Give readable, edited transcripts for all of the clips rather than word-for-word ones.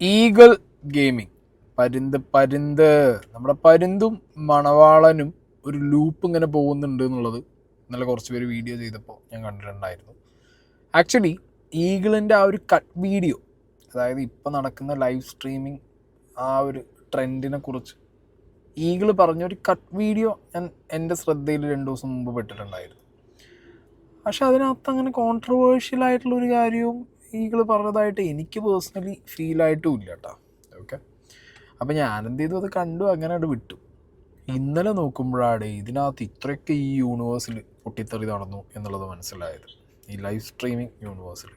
Eagle gaming പരുന്ത് നമ്മുടെ പരുന്തും മണവാളനും ഒരു ലൂപ്പ് ഇങ്ങനെ പോകുന്നുണ്ട് എന്നുള്ളത് ഇന്നലെ കുറച്ച് പേര് വീഡിയോ ചെയ്തപ്പോൾ ഞാൻ കണ്ടിട്ടുണ്ടായിരുന്നു. ആക്ച്വലി ഈഗിളിൻ്റെ ആ ഒരു കട്ട് വീഡിയോ, അതായത് ഇപ്പോൾ നടക്കുന്ന ലൈവ് സ്ട്രീമിംഗ് ആ ഒരു ട്രെൻഡിനെ കുറിച്ച് ഈഗിൾ പറഞ്ഞൊരു കട്ട് വീഡിയോ ഞാൻ എൻ്റെ ശ്രദ്ധയിൽ 2 ദിവസം മുമ്പ് പെട്ടിട്ടുണ്ടായിരുന്നു. പക്ഷെ അതിനകത്ത് അങ്ങനെ കോൺട്രവേഴ്ഷ്യൽ ആയിട്ടുള്ളൊരു കാര്യവും ഈഗിൾ പറഞ്ഞതായിട്ട് എനിക്ക് പേഴ്സണലി ഫീലായിട്ടും ഇല്ല കേട്ടോ. ഓക്കെ, അപ്പോൾ ഞാനെന്ത് ചെയ്തു, അത് കണ്ടു, അങ്ങനെ അത് വിട്ടു. ഇന്നലെ നോക്കുമ്പോഴാണ് ഇതിനകത്ത് ഇത്രയൊക്കെ ഈ യൂണിവേഴ്സിൽ പൊട്ടിത്തെറി നടന്നു എന്നുള്ളത് മനസ്സിലായത്, ഈ ലൈവ് സ്ട്രീമിംഗ് യൂണിവേഴ്സിൽ.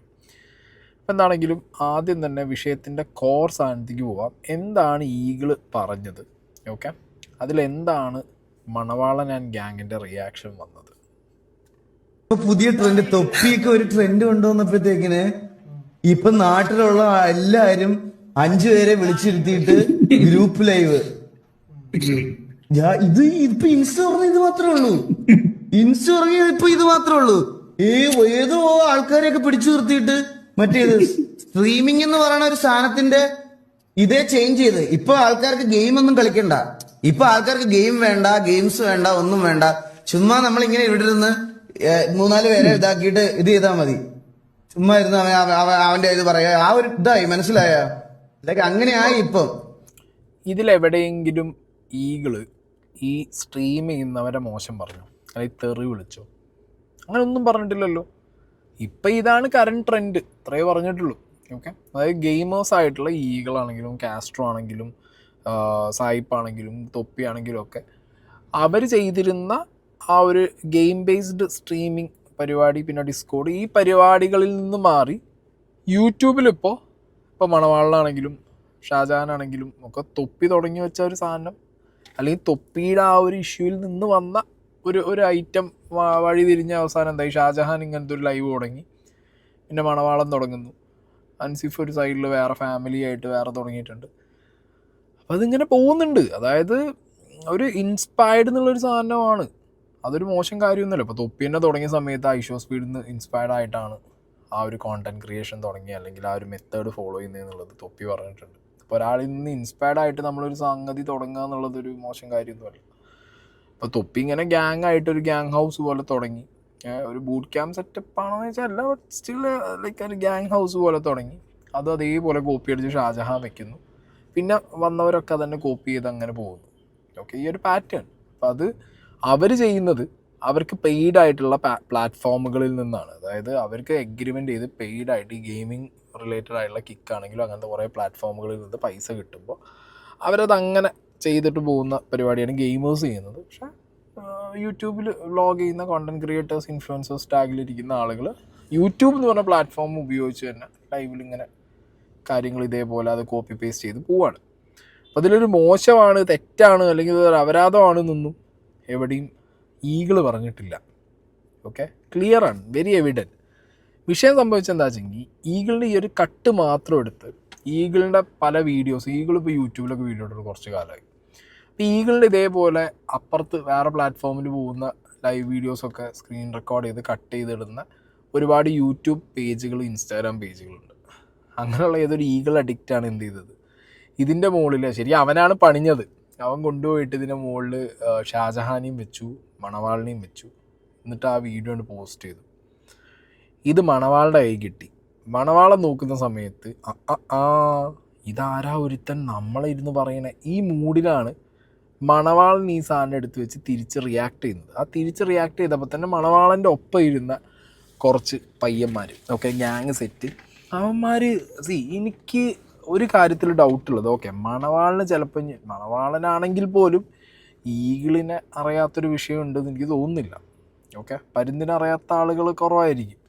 അപ്പോൾ എന്താണെങ്കിലും ആദ്യം തന്നെ വിഷയത്തിൻ്റെ കോർ സാധനത്തേക്ക് പോവാം. എന്താണ് ഈഗിൾ പറഞ്ഞത്? ഓക്കെ, അതിലെന്താണ് മണവാളൻ ആൻഡ് ഗ്യാങ്ങിൻ്റെ റിയാക്ഷൻ വന്നത്? പുതിയ ട്രെൻഡ്, തൊപ്പിയൊക്കെ ഒരു ട്രെൻഡ് കൊണ്ടുവന്നപ്പോഴത്തേക്കിന് ഇപ്പൊ നാട്ടിലുള്ള എല്ലാരും 5 പേരെ വിളിച്ചിരുത്തിയിട്ട് ഗ്രൂപ്പ് ലൈവ്. ഇത് ഇപ്പൊ ഇൻസ്റ്റ പറഞ്ഞ ഇത് മാത്രമേ ഉള്ളൂ. ഇൻസ്റ്റ പറഞ്ഞ ഇപ്പൊ ഇത് മാത്രമേ ഉള്ളൂ. ഏതോ ആൾക്കാരെയൊക്കെ പിടിച്ചു നിർത്തിയിട്ട് മറ്റേത് സ്ട്രീമിംഗ് എന്ന് പറയുന്ന ഒരു സാധനത്തിന്റെ ഇതേ ചേഞ്ച് ചെയ്ത് ഇപ്പൊ ആൾക്കാർക്ക് ഗെയിം ഒന്നും കളിക്കണ്ട. ഇപ്പൊ ആൾക്കാർക്ക് ഗെയിം വേണ്ട, ഗെയിംസ് വേണ്ട, ഒന്നും വേണ്ട. ചുമ്മാ നമ്മളിങ്ങനെ ഇവിടെ ഇരുന്ന് 3-4 പേരെ ഇതാക്കിയിട്ട് ഇത് ചെയ്താൽ മതി. ചുമ്മാ ഇരുന്ന് അവന്റെ ഇത് പറയാ, ആ ഒരു ഇതായി, മനസ്സിലായ? ലൈക്ക് അങ്ങനെയായി ഇപ്പം. ഇതിലെവിടെയെങ്കിലും ഈഗിള് ഈ സ്ട്രീം ചെയ്യുന്നവരെ മോശം പറഞ്ഞു, അല്ലെങ്കിൽ തെറി വിളിച്ചോ? അങ്ങനെ ഒന്നും പറഞ്ഞിട്ടില്ലല്ലോ. ഇപ്പം ഇതാണ് കറണ്ട് ട്രെൻഡ്, ഇത്രയേ പറഞ്ഞിട്ടുള്ളൂ. ഓക്കെ, അതായത് ഗെയിമേഴ്സ് ആയിട്ടുള്ള ഈഗിളാണെങ്കിലും കാസ്ട്രോ ആണെങ്കിലും സായിപ്പാണെങ്കിലും തൊപ്പിയാണെങ്കിലും ഒക്കെ അവർ ചെയ്തിരുന്ന ആ ഒരു ഗെയിം ബേസ്ഡ് സ്ട്രീമിംഗ് പരിപാടി, പിന്നെ ഡിസ്കോഡ്, ഈ പരിപാടികളിൽ നിന്ന് മാറി യൂട്യൂബിലിപ്പോൾ മണവാളനാണെങ്കിലും ഷാജഹാനാണെങ്കിലും ഒക്കെ തൊപ്പി തുടങ്ങി വെച്ച ഒരു സാധനം, അല്ലെങ്കിൽ തൊപ്പിയുടെ ആ ഒരു ഇഷ്യൂവിൽ നിന്ന് വന്ന ഒരു ഐറ്റം വഴി തിരിഞ്ഞ അവസാനം എന്തായി? ഷാജഹാൻ ഇങ്ങനത്തെ ഒരു ലൈവ് തുടങ്ങി, പിന്നെ മണവാളൻ തുടങ്ങുന്നു, അൻസിഫ് ഒരു സൈഡിൽ വേറെ ഫാമിലി ആയിട്ട് വേറെ തുടങ്ങിയിട്ടുണ്ട്. അപ്പോൾ അതിങ്ങനെ പോകുന്നുണ്ട്. അതായത് ഒരു ഇൻസ്പയർഡ് എന്നുള്ളൊരു സാധനമാണ്. അതൊരു മോശം കാര്യമൊന്നുമല്ല. ഇപ്പോൾ തൊപ്പി തന്നെ തുടങ്ങിയ സമയത്ത് ഐഷോ സ്പീഡിൽ നിന്ന് ഇൻസ്പയർഡ് ആയിട്ടാണ് ആ ഒരു കോണ്ടന്റ് ക്രിയേഷൻ തുടങ്ങി, അല്ലെങ്കിൽ ആ ഒരു മെത്തേഡ് ഫോളോ ചെയ്യുന്നതെന്നുള്ളത് തൊപ്പി പറഞ്ഞിട്ടുണ്ട്. അപ്പോൾ ഒരാളിൽ നിന്ന് ഇൻസ്പയർഡ് ആയിട്ട് നമ്മളൊരു സംഗതി തുടങ്ങുക എന്നുള്ളതൊരു മോശം കാര്യമൊന്നുമല്ല. അപ്പോൾ തൊപ്പി ഇങ്ങനെ ഗ്യാങ് ആയിട്ടൊരു ഗ്യാങ് ഹൗസ് പോലെ തുടങ്ങി, ഒരു ബൂട്ട് ക്യാമ്പ് സെറ്റപ്പ് ആണെന്ന് വെച്ചാൽ അല്ല, ബട്ട് സ്റ്റിൽ ലൈക്ക് ഒരു ഗ്യാങ് ഹൗസ് പോലെ തുടങ്ങി. അത് അതേപോലെ കോപ്പി അടിച്ച് ഷാജഹാൻ വെക്കുന്നു, പിന്നെ വന്നവരൊക്കെ അതന്നെ കോപ്പി ചെയ്ത് അങ്ങനെ പോകുന്നു. ഓക്കെ, ഈ ഒരു പാറ്റേൺ. അപ്പോൾ അത് അവർ ചെയ്യുന്നത് അവർക്ക് പെയ്ഡ് ആയിട്ടുള്ള പ്ലാറ്റ്ഫോമുകളിൽ നിന്നാണ്. അതായത് അവർക്ക് എഗ്രിമെൻ്റ് ചെയ്ത് പെയ്ഡായിട്ട് ഈ ഗെയിമിംഗ് റിലേറ്റഡ് ആയിട്ടുള്ള കിക്കാണെങ്കിലും അങ്ങനത്തെ കുറേ പ്ലാറ്റ്ഫോമുകളിൽ നിന്ന് പൈസ കിട്ടുമ്പോൾ അവരത് അങ്ങനെ ചെയ്തിട്ട് പോകുന്ന പരിപാടിയാണ് ഗെയിമേഴ്സ് ചെയ്യുന്നത്. പക്ഷേ യൂട്യൂബിൽ വ്ളോഗ് ചെയ്യുന്ന കോണ്ടന്റ് ക്രിയേറ്റേഴ്സ്, ഇൻഫ്ലുവൻസേഴ്സ് ടാഗിലിരിക്കുന്ന ആളുകൾ യൂട്യൂബ് എന്ന് പറഞ്ഞ പ്ലാറ്റ്ഫോം ഉപയോഗിച്ച് തന്നെ ലൈവിൽ ഇങ്ങനെ കാര്യങ്ങൾ ഇതേപോലെ അത് കോപ്പി പേസ്റ്റ് ചെയ്ത് പോവാണ്. അപ്പോൾ അതിലൊരു മോശമാണ്, തെറ്റാണ്, അല്ലെങ്കിൽ അപരാധമാണെന്നൊന്നും എവിടെയും ഈഗിൾ പറഞ്ഞിട്ടില്ല. ഓക്കെ, ക്ലിയറാണ്, വെരി എവിഡൻറ്റ്. വിഷയം സംഭവിച്ചെന്താ വെച്ചെങ്കിൽ ഈഗിളിൻ്റെ ഈ ഒരു കട്ട് മാത്രം എടുത്ത് ഈഗിളിൻ്റെ പല വീഡിയോസ്, ഈഗിൾ ഇപ്പോൾ യൂട്യൂബിലൊക്കെ വീഡിയോ ഇട്ടിട്ട് കുറച്ച് കാലമായി. അപ്പോൾ ഈഗിളിൻ്റെ ഇതേപോലെ അപ്പുറത്ത് വേറെ പ്ലാറ്റ്ഫോമിൽ പോകുന്ന ലൈവ് വീഡിയോസൊക്കെ സ്ക്രീൻ റെക്കോർഡ് ചെയ്ത് കട്ട് ചെയ്തിടുന്ന ഒരുപാട് യൂട്യൂബ് പേജുകൾ, ഇൻസ്റ്റാഗ്രാം പേജുകളുണ്ട്. അങ്ങനെയുള്ള ഏതൊരു ഈഗിൾ അഡിക്റ്റാണ് എന്ത് ചെയ്തത്, ഇതിൻ്റെ മുകളിൽ ശരി അവനാണ് പണിഞ്ഞത്, അവൻ കൊണ്ടുപോയിട്ട് ഇതിൻ്റെ മുകളിൽ ഷാജഹാനെയും വെച്ചു, മണവാളിനെയും വെച്ചു, എന്നിട്ട് ആ വീഡിയോ കൊണ്ട് പോസ്റ്റ് ചെയ്തു. ഇത് മണവാളുടെ കൈ കിട്ടി. മണവാളൻ നോക്കുന്ന സമയത്ത് ഇതാരാ ഒരുത്തൻ നമ്മളിരുന്ന് പറയണേ, ഈ മൂഡിലാണ് മണവാളൻ ഈ സാധനം എടുത്ത് വെച്ച് തിരിച്ച് റിയാക്ട് ചെയ്യുന്നത്. ആ തിരിച്ച് റിയാക്ട് ചെയ്തപ്പോൾ തന്നെ മണവാളൻ്റെ ഒപ്പം ഇരുന്ന കുറച്ച് പയ്യന്മാർ, ഓക്കെ, ഗ്യാങ് സെറ്റ്, അവന്മാർ എനിക്ക് ഒരു കാര്യത്തിൽ ഡൗട്ടുള്ളത്, ഓക്കെ, മണവാളിന് ചിലപ്പോൾ, മണവാളനാണെങ്കിൽ പോലും ഈഗിളിനെ അറിയാത്തൊരു വിഷയം ഉണ്ടെന്ന് എനിക്ക് തോന്നുന്നില്ല. ഓക്കെ, പരുന്തിനെ അറിയാത്ത ആളുകൾ കുറവായിരിക്കും.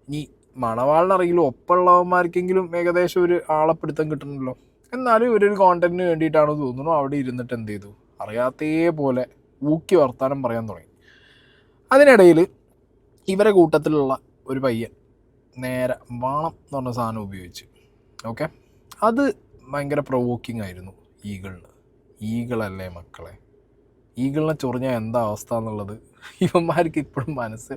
ഇനി മണവാളിനറിയില്ല, ഒപ്പമുള്ളവന്മാർക്കെങ്കിലും ഏകദേശം ഒരു ആളെപ്പിടുത്തം കിട്ടണമല്ലോ. എന്നാലും ഇവരൊരു കോണ്ടന്റിന് വേണ്ടിയിട്ടാണ് തോന്നുന്നു അവിടെ ഇരുന്നിട്ട് എന്ത് ചെയ്തു, അറിയാത്തേ പോലെ ഊക്കി വർത്താനം പറയാൻ തുടങ്ങി. അതിനിടയിൽ ഇവരെ കൂട്ടത്തിലുള്ള ഒരു പയ്യൻ നേരെ വാണം എന്ന് പറഞ്ഞ സാധനം ഉപയോഗിച്ച്. ഓക്കെ, അത് ഭയങ്കര പ്രൊവോക്കിംഗ് ആയിരുന്നു ഈഗിളിന്. ഈഗിളല്ലേ മക്കളെ, ഈഗിളിനെ ചൊറിഞ്ഞാൽ എന്താ അവസ്ഥ എന്നുള്ളത് ഇവന്മാർക്ക് ഇപ്പോഴും മനസ്സ്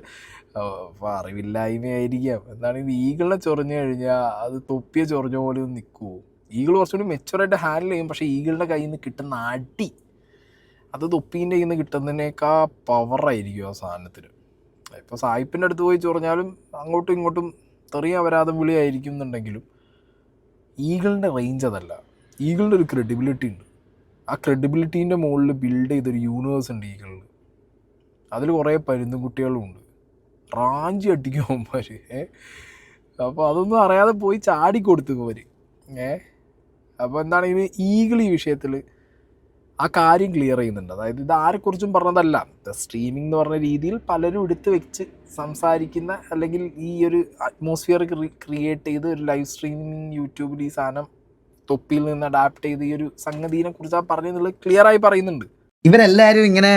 അറിവില്ലായ്മയായിരിക്കാം. എന്താണ്, ഇത് ഈഗിളിനെ ചൊറിഞ്ഞു കഴിഞ്ഞാൽ അത് തൊപ്പിയെ ചൊറിഞ്ഞ പോലെ ഒന്നും നിൽക്കുമോ? ഈഗിൾ കുറച്ചുകൂടി മെച്ചുവറായിട്ട് ഹാൻഡിൽ ചെയ്യും. പക്ഷേ ഈഗിളിൻ്റെ കയ്യിൽ നിന്ന് കിട്ടുന്ന അടി അത് തൊപ്പീൻ്റെ കയ്യിൽ നിന്ന് കിട്ടുന്നതിനേക്കാൾ പവറായിരിക്കും ആ സാധനത്തിന്. ഇപ്പോൾ സായിപ്പിൻ്റെ അടുത്ത് പോയി ചൊറിഞ്ഞാലും അങ്ങോട്ടും ഇങ്ങോട്ടും തെറിയ വരാതെ വിളിയായിരിക്കും എന്നുണ്ടെങ്കിലും ഈഗിളിൻ്റെ റേഞ്ച് അതല്ല. ഈഗിളിൻ്റെ ഒരു ക്രെഡിബിലിറ്റി ഉണ്ട്. ആ ക്രെഡിബിലിറ്റീൻ്റെ മുകളിൽ ബിൽഡ് ചെയ്തൊരു യൂണിവേഴ്സ് ഉണ്ട് ഈഗിളിൽ. അതിൽ കുറേ പരുന്തും കുട്ടികളും ഉണ്ട്. റാഞ്ചി അടിക്കും അവന്മാർ. അപ്പോൾ അതൊന്നും അറിയാതെ പോയി ചാടിക്കൊടുത്തു അവർ. അപ്പോൾ എന്താണ് ഇത് ഈഗിൾ ഈ വിഷയത്തിൽ ആ കാര്യം ക്ലിയർ ചെയ്യുന്നുണ്ട്. അതായത് ഇത് ആരെക്കുറിച്ചും പറഞ്ഞതല്ല. സ്ട്രീമിംഗ് എന്ന് പറഞ്ഞ രീതിയിൽ പലരും എടുത്ത് വെച്ച് സംസാരിക്കുന്ന, അല്ലെങ്കിൽ ഈ ഒരു അറ്റ്മോസ്ഫിയർ ക്രിയേറ്റ് ചെയ്ത് ഒരു ലൈവ് സ്ട്രീമിംഗ് യൂട്യൂബിൽ ഈ സാധനം തൊപ്പിയിൽ നിന്ന് അഡാപ്റ്റ് ചെയ്ത് ഈ ഒരു സംഗതിനെ കുറിച്ചാണ് പറഞ്ഞെന്നുള്ളത് ക്ലിയർ ആയി പറയുന്നുണ്ട്. ഇവരെല്ലാരും ഇങ്ങനെ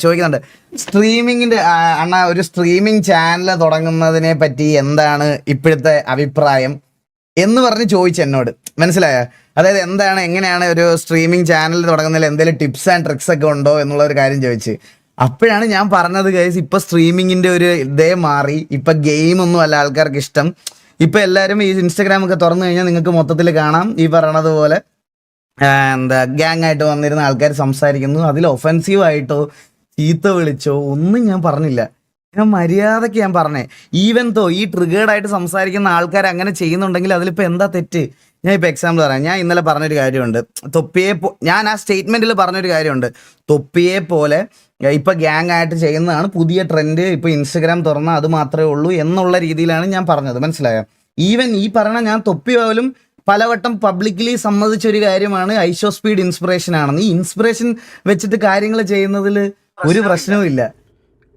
ചോദിക്കുന്നുണ്ട്, സ്ട്രീമിങ്ങിന്റെ അണ്ണ ഒരു സ്ട്രീമിംഗ് ചാനൽ തുടങ്ങുന്നതിനെ പറ്റി എന്താണ് ഇപ്പോഴത്തെ അഭിപ്രായം എന്ന് പറഞ്ഞ് ചോദിച്ചു എന്നോട്. മനസ്സിലായ? അതായത് എന്താണ്, എങ്ങനെയാണ് ഒരു സ്ട്രീമിംഗ് ചാനൽ തുടങ്ങുന്നതിൽ എന്തെങ്കിലും ടിപ്സ് ആൻഡ് ട്രിക്സ് ഒക്കെ ഉണ്ടോ എന്നുള്ള ഒരു കാര്യം ചോദിച്ച്. അപ്പോഴാണ് ഞാൻ പറഞ്ഞത് ഗൈസ്, ഇപ്പൊ സ്ട്രീമിങ്ങിന്റെ ഒരു ഇതേ മാറി. ഇപ്പൊ ഗെയിം ഒന്നും അല്ല ആൾക്കാർക്ക് ഇഷ്ടം. ഇപ്പൊ എല്ലാവരും ഈ ഇൻസ്റ്റാഗ്രാം ഒക്കെ തുറന്നു കഴിഞ്ഞാൽ നിങ്ങൾക്ക് മൊത്തത്തിൽ കാണാം ഈ പറയണത് പോലെ ഗ്യാങ് ആയിട്ട് വന്നിരുന്ന ആൾക്കാർ സംസാരിക്കുന്നു. അതിൽ ഒഫൻസീവ് ആയിട്ടോ ചീത്ത വിളിച്ചോ ഒന്നും ഞാൻ പറഞ്ഞില്ല. ഞാൻ മര്യാദയ്ക്ക് ഞാൻ പറഞ്ഞേ. ഈവൻ തോ ഈ ട്രിഗേർഡായിട്ട് സംസാരിക്കുന്ന ആൾക്കാർ അങ്ങനെ ചെയ്യുന്നുണ്ടെങ്കിൽ അതിലിപ്പോൾ എന്താ തെറ്റ്? ഞാൻ ഇപ്പോൾ എക്സാമ്പിൾ പറയാം. ഞാൻ ഇന്നലെ പറഞ്ഞൊരു കാര്യമുണ്ട്, ഞാൻ ആ സ്റ്റേറ്റ്മെന്റിൽ പറഞ്ഞൊരു കാര്യമുണ്ട്, തൊപ്പിയെ പോലെ ഇപ്പൊ ഗ്യാങ് ആയിട്ട് ചെയ്യുന്നതാണ് പുതിയ ട്രെൻഡ്, ഇപ്പൊ ഇൻസ്റ്റഗ്രാം തുറന്നാൽ അത് മാത്രമേ ഉള്ളൂ എന്നുള്ള രീതിയിലാണ് ഞാൻ പറഞ്ഞത്. മനസ്സിലായോ? ഈവൻ ഈ പറഞ്ഞ ഞാൻ തൊപ്പി പോലും പലവട്ടം പബ്ലിക്കലി സമ്മതിച്ച ഒരു കാര്യമാണ് ഐഷോ സ്പീഡ് ഇൻസ്പിറേഷൻ ആണെന്ന്. ഈ ഇൻസ്പിറേഷൻ വെച്ചിട്ട് കാര്യങ്ങൾ ചെയ്യുന്നതിൽ ഒരു പ്രശ്നവും ഇല്ല.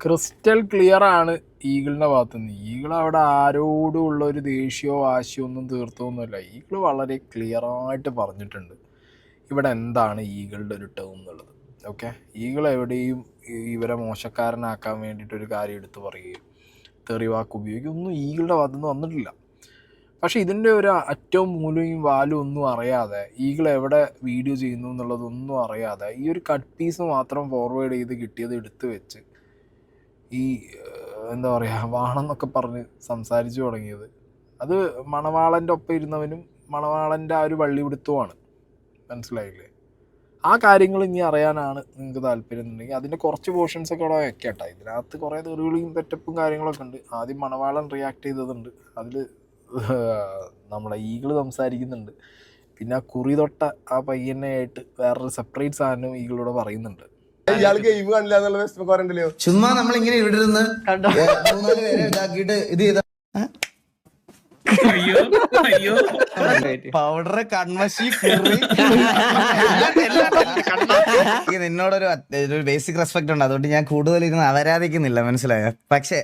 ക്രിസ്റ്റൽ ക്ലിയർ ആണ് ഈഗിളിൻ്റെ ഭാഗത്തുനിന്ന്. ഈഗിൾ അവിടെ ആരോടും ഉള്ള ഒരു ദേഷ്യമോ വാശിയോ ഒന്നും തീർത്തൊന്നുമില്ല. ഈഗിൾ വളരെ ക്ലിയർ ആയിട്ട് പറഞ്ഞിട്ടുണ്ട് ഇവിടെ എന്താണ് ഈഗിളുടെ ഒരു ടേം എന്നുള്ളത്. ഓക്കെ, ഈഗിൾ എവിടെയും ഇവരെ മോശക്കാരനാക്കാൻ വേണ്ടിയിട്ടൊരു കാര്യം എടുത്ത് പറയുകയും തെറിവാക്ക് ഉപയോഗിക്കുകയും ഒന്നും ഈഗിളുടെ ഭാഗത്തുനിന്ന് വന്നിട്ടില്ല. പക്ഷേ ഇതിൻ്റെ ഒരു അറ്റവും മൂലയും വാലും ഒന്നും അറിയാതെ, ഈഗിൾ എവിടെ വീഡിയോ ചെയ്യുന്നു എന്നുള്ളതൊന്നും അറിയാതെ ഈ ഒരു കട്ട് പീസ് മാത്രം ഫോർവേഡ് ചെയ്ത് കിട്ടിയത് എടുത്ത് വെച്ച് ഈ എന്താ പറയുക വാണെന്നൊക്കെ പറഞ്ഞ് സംസാരിച്ചു തുടങ്ങിയത്, അത് മണവാളൻ്റെ ഒപ്പം ഇരുന്നവനും മണവാളൻ്റെ ആ ഒരു വള്ളിപിടുത്തവുമാണ്. മനസ്സിലായില്ലേ? ആ കാര്യങ്ങൾ ഇനി അറിയാനാണ് നിങ്ങൾക്ക് താല്പര്യം എന്നുണ്ടെങ്കിൽ അതിൻ്റെ കുറച്ച് പോർഷൻസൊക്കെ അവിടെ വെക്കട്ടെ. ഇതിനകത്ത് കുറേ തെറിവിളിയും സെറ്റപ്പും കാര്യങ്ങളൊക്കെ ഉണ്ട്. ആദ്യം മണവാളൻ റിയാക്ട് ചെയ്തതുണ്ട്, അതിൽ നമ്മുടെ ഈഗിൾ സംസാരിക്കുന്നുണ്ട്. പിന്നെ ആ കുറി തൊട്ട ആ പയ്യനെ ആയിട്ട് വേറൊരു സെപ്പറേറ്റ് സാധനം ഈഗിളോട് പറയുന്നുണ്ട്. ചുമ്മാ നമ്മൾ ഇങ്ങനെ ഇവിടെ ഇരുന്ന് 3-4 പേരെ ഇതാക്കിയിട്ട് ഇത് ചെയ്ത പൗഡർ കൺമശി നിന്നോടൊരു ബേസിക് റെസ്പെക്ട് ഉണ്ട്, അതുകൊണ്ട് ഞാൻ കൂടുതൽ ഇരുന്ന് അവരാധിക്കുന്നില്ല. മനസ്സിലായോ? പക്ഷെ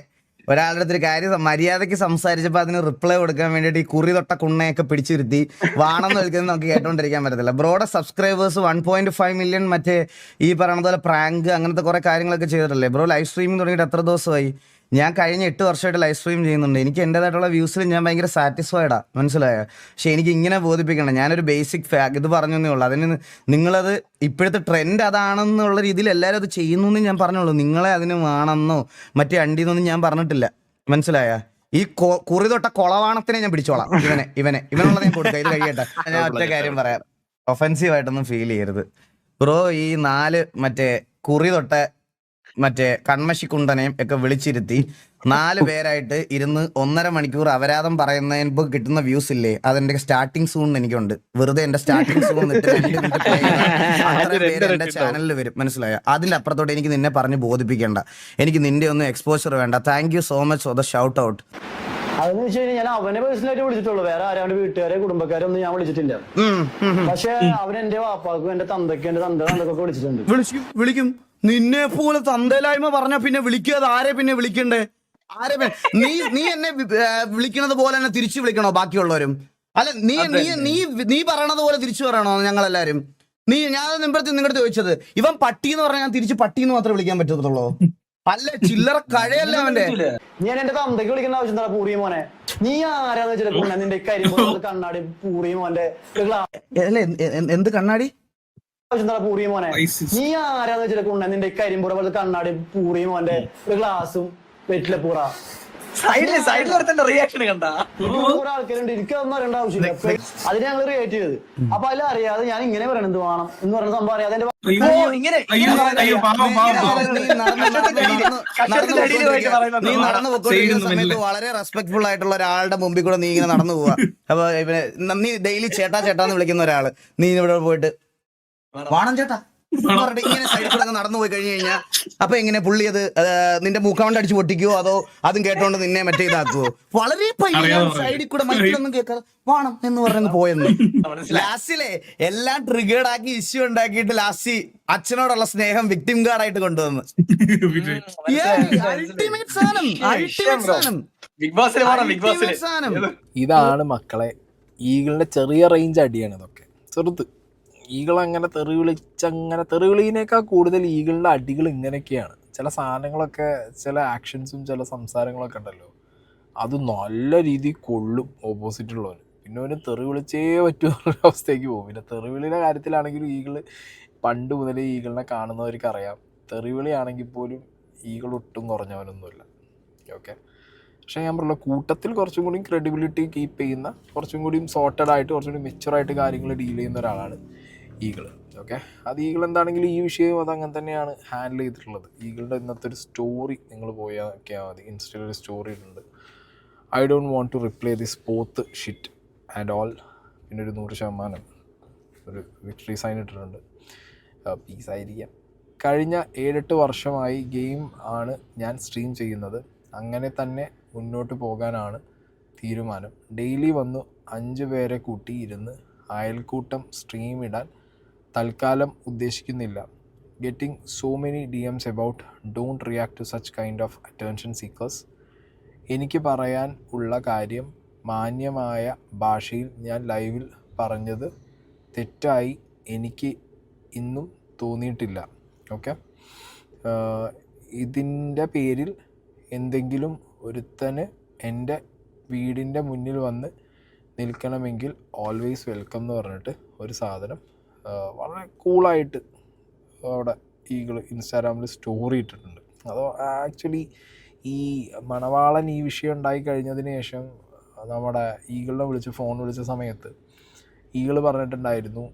ഒരാളുടെ അടുത്തൊരു കാര്യം മര്യാദയ്ക്ക് സംസാരിച്ചപ്പോൾ അതിന് റിപ്ലൈ കൊടുക്കാൻ വേണ്ടിയിട്ട് ഈ കുറി തൊട്ട കുണ്ണയൊക്കെ പിടിച്ചിരുത്തി വാണെന്ന് വിളിക്കുന്നത് നമുക്ക് കേട്ടോണ്ടിരിക്കാൻ പറ്റത്തില്ല. ബ്രോയുടെ സബ്സ്ക്രൈബേഴ്സ് 1.5 മില്യൺ മറ്റേ ഈ പറയുന്ന പോലെ പ്രാങ്ക് അങ്ങനത്തെ കുറെ കാര്യങ്ങളൊക്കെ ചെയ്തിട്ടല്ലേ ബ്രോ ലൈവ് സ്ട്രീമിംഗ് തുടങ്ങിയിട്ട് എത്ര ദിവസമായി? ഞാൻ കഴിഞ്ഞ 8 വർഷമായിട്ട് ലൈവ് സ്ട്രീം ചെയ്യുന്നുണ്ട്. എനിക്ക് എൻ്റെതായിട്ടുള്ള വ്യൂസിൽ ഞാൻ ഭയങ്കര സാറ്റിസ്ഫൈഡാ. മനസ്സിലായോ? പക്ഷെ എനിക്ക് ഇങ്ങനെ ബോധിപ്പിക്കണം. ഞാനൊരു ബേസിക് ഇത് പറഞ്ഞേ ഉള്ളൂ. അതിന് നിങ്ങളത് ഇപ്പോഴത്തെ ട്രെൻഡ് അതാണെന്നുള്ള രീതിയിൽ എല്ലാവരും അത് ചെയ്യുന്നു എന്ന് ഞാൻ പറഞ്ഞോളൂ. നിങ്ങളെ അതിന് വേണമെന്നോ മറ്റേ അണ്ടിന്നൊന്നും ഞാൻ പറഞ്ഞിട്ടില്ല. മനസ്സിലായ? ഈ കുറി തൊട്ട കൊളവാണത്തിനെ ഞാൻ പിടിച്ചോളാം. ഇവനുള്ളത് ഞാൻ കൊടുക്കാം. ഇത് കഴിയട്ടെ. ഞാൻ ഒറ്റ കാര്യം പറയാം, ഒഫൻസീവ് ആയിട്ടൊന്നും ഫീൽ ചെയ്യരുത് ബ്രോ. ഈ 4 മറ്റേ കുറി തൊട്ട മറ്റേ കൺമശിക്കുണ്ടനെയും ഒക്കെ വിളിച്ചിരുത്തി 4 പേരായിട്ട് ഇരുന്ന് 1.5 മണിക്കൂർ അപരാധം പറയുന്നതിന് കിട്ടുന്ന വ്യൂസ് ഇല്ലേ, അതെന്റെ സ്റ്റാർട്ടിങ് സൂൺ എനിക്കുണ്ട്. വെറുതെ എന്റെ സ്റ്റാർട്ടിങ് സൂൺ എന്റെ ചാനലിൽ വരും. മനസ്സിലായോ? അതിന്റെ അപ്പുറത്തോട്ട് എനിക്ക് നിന്നെ പറഞ്ഞ് ബോധിപ്പിക്കേണ്ട. എനിക്ക് നിന്റെ ഒന്നും എക്സ്പോഷർ വേണ്ട. Thank you so much for the shout out. അതെന്ന് വെച്ച് കഴിഞ്ഞാൽ ഞാൻ അവനെ പേഴ്സണലായിട്ട് വിളിച്ചിട്ടുള്ളൂ. വേറെ ആരാണ്ട് വീട്ടുകാരെ കുടുംബക്കാരെ ഒന്നും ഞാൻ വിളിച്ചിട്ടില്ല. പക്ഷെ അവൻ എന്റെ വാപ്പാക്കും എന്റെ തന്തയ്ക്കും എന്റെ തന്തക്കൊക്കെ വിളിച്ചിട്ടുണ്ട്. വിളിക്കും. നിന്നെ പോലെ തന്തയിലായ്മ പറഞ്ഞ പിന്നെ വിളിക്കാതെ ആരെ പിന്നെ വിളിക്കണ്ടേ? നീ എന്നെ വിളിക്കുന്നത് പോലെ തന്നെ തിരിച്ചു വിളിക്കണോ ബാക്കിയുള്ളവരും? അല്ല, നീ പറയണത് പോലെ തിരിച്ചു പറയണോ ഞങ്ങളെല്ലാരും? ഞാൻ നിങ്ങളുടെ ചോദിച്ചത്, ഇവൻ പട്ടി എന്ന് പറഞ്ഞാൽ ഞാൻ തിരിച്ച് പട്ടി എന്ന് മാത്രമേ വിളിക്കാൻ പറ്റത്തുള്ളൂ. അല്ല, ചില്ലറ കഴയല്ല അവന്റെ. ഞാൻ എന്റെ തന്തയ്ക്ക് വിളിക്കുന്ന ആവശ്യം എന്താ? പൂറി മോനെ, നീ ആരാന്ന് വെച്ചിട്ട് നിന്റെ കരിമ്പോ കണ്ണാടി പൂറി മോന്റെ എന്ത് കണ്ണാടി? പൂറി മോനെ, നീ ആരാന്ന് വെച്ചിട്ട് നിന്റെ കരിമ്പുറ പോലെ കണ്ണാടി പൂറി മോന്റെ ഒരു ഗ്ലാസും വെറ്റിലെ പൂറ സൈഡിൽ ഒരുത്തന്റെ റിയാക്ഷൻ കണ്ടാ കുറെ ആൾക്കാരുണ്ട്, എനിക്ക് അതൊന്നും അറിയേണ്ട ആവശ്യമില്ല. അപ്പൊ അതിന് ഞങ്ങൾ റിയേറ്റ് ചെയ്തത്. അപ്പൊ അതിൽ അറിയാതെ ഞാൻ ഇങ്ങനെ പറയണത് വേണം എന്ന് പറയുന്ന സംഭവം അറിയാതെ എന്റെ നീ നടന്നു പോയിക്കൊണ്ടിരിക്കുന്ന സമയത്ത് വളരെ റെസ്പെക്ട്ഫുൾ ആയിട്ടുള്ള ഒരാളുടെ മുമ്പിൽ കൂടെ നീ ഇങ്ങനെ നടന്നു പോവാ. അപ്പൊ നീ ഡെയിലി ചേട്ടാ ചേട്ടാന്ന് വിളിക്കുന്ന ഒരാള് നീ ഇവിടെ പോയിട്ട് വാണം ചേട്ടാ ഇങ്ങനെ സൈഡിൽ കൂടെ നടന്നു പോയി കഴിഞ്ഞു കഴിഞ്ഞാൽ അപ്പൊ എങ്ങനെ പുള്ളി അത് നിന്റെ മൂക്കൗണ്ട് അടിച്ച് പൊട്ടിക്കുവോ അതോ അതും കേട്ടോണ്ട് നിന്നെ മറ്റേ ഇതാക്കുവോ? വളരെ സൈഡിൽ കൂടെ മൈക്കിലൊന്നും കേൾക്കാതെ വാണം എന്ന് പറഞ്ഞ് പോയെന്ന്. ലാസ്റ്റിലെ എല്ലാം ട്രിഗേർഡ് ആക്കി ഇഷ്യൂ ഉണ്ടാക്കിയിട്ട് ലാസ്റ്റ് അച്ഛനോടുള്ള സ്നേഹം വിക്ടിം കാർഡായിട്ട് കൊണ്ടുവന്നു. അൾട്ടിമേറ്റ് സാധനം. ഇതാണ് മക്കളെ ഈഗിളിന്റെ ചെറിയ റേഞ്ച് അടിയാണ് ഇതൊക്കെ. ചെറുത് ഈഗിൾ അങ്ങനെ തെറി വിളിനേക്കാൾ കൂടുതൽ ഈഗിളിന്റെ അടികൾ ഇങ്ങനെയൊക്കെയാണ്. ചില സാധനങ്ങളൊക്കെ, ചില ആക്ഷൻസും ചില സംസാരങ്ങളൊക്കെ ഉണ്ടല്ലോ, അത് നല്ല രീതിയിൽ കൊള്ളും ഓപ്പോസിറ്റുള്ളവന്. പിന്നെ അവന് തെറി വിളിച്ചേ പറ്റുന്ന അവസ്ഥയ്ക്ക് പോകും. പിന്നെ തെറിവിളിയുടെ കാര്യത്തിലാണെങ്കിലും ഈഗിള് പണ്ട് മുതലേ ഈഗിളിനെ കാണുന്നവർക്ക് അറിയാം, തെറിവിളിയാണെങ്കിൽ പോലും ഈഗിൾ ഒട്ടും കുറഞ്ഞവനൊന്നുമില്ല. ഓക്കെ, പക്ഷേ ഞാൻ പറഞ്ഞ കൂട്ടത്തിൽ കുറച്ചും കൂടി ക്രെഡിബിലിറ്റി കീപ്പ് ചെയ്യുന്ന, കുറച്ചും കൂടിയും സോർട്ടഡ് ആയിട്ട് കുറച്ചും കൂടി മെച്ചുവറായിട്ട് കാര്യങ്ങൾ ഡീൽ ചെയ്യുന്ന ഒരാളാണ് ഈഗിൾ. ഓക്കെ, അത് ഈഗിൾ എന്താണെങ്കിലും ഈ വിഷയം അതങ്ങനെ തന്നെയാണ് ഹാൻഡിൽ ചെയ്തിട്ടുള്ളത്. ഈഗിളിൻ്റെ ഇന്നത്തെ ഒരു സ്റ്റോറി നിങ്ങൾ പോയാൽ നോക്കിയാൽ മതി. ഇൻസ്റ്റയിൽ ഒരു സ്റ്റോറി ഉണ്ട്, I don't want to reply this പോത്ത് ഷിറ്റ് ആൻഡ് ഓൾ. പിന്നെ ഒരു 100% ഒരു വിക്ടറി സൈൻ ഇട്ടിട്ടുണ്ട്. പീസായിരിക്കാം. കഴിഞ്ഞ 7-8 വർഷമായി ഗെയിം ആണ് ഞാൻ സ്ട്രീം ചെയ്യുന്നത്. അങ്ങനെ തന്നെ മുന്നോട്ട് പോകാനാണ് തീരുമാനം. ഡെയിലി വന്നു 5 പേരെ കൂട്ടി ഇരുന്ന് അയൽക്കൂട്ടം സ്ട്രീം ഇടാൻ തൽക്കാലം ഉദ്ദേശിക്കുന്നില്ല. Getting so many DMs about don't react to such kind of attention seekers. എനിക്ക് പറയാൻ ഉള്ള കാര്യം മാന്യമായ ഭാഷയിൽ ഞാൻ ലൈവിൽ പറഞ്ഞത് തെറ്റായി എനിക്ക് ഇന്നും തോന്നിയിട്ടില്ല. ഓക്കെ, ഇതിൻ്റെ പേരിൽ എന്തെങ്കിലും ഒരുത്തന് എൻ്റെ വീടിൻ്റെ മുന്നിൽ വന്ന് നിൽക്കണമെങ്കിൽ ഓൾവേസ് വെൽക്കം എന്ന് പറഞ്ഞിട്ട് ഒരു സാധനം വളരെ കൂളായിട്ട് അവിടെ ഈഗിൾ ഇൻസ്റ്റാഗ്രാമിൽ സ്റ്റോറി ഇട്ടിട്ടുണ്ട്. അത് ആക്ച്വലി ഈ മണവാളൻ ഈ വിഷയം ഉണ്ടായി കഴിഞ്ഞതിന് ശേഷം നമ്മുടെ ഈഗിളിനെ ഫോൺ വിളിച്ച സമയത്ത് ഈഗിൾ പറഞ്ഞിട്ടുണ്ടായിരുന്നു,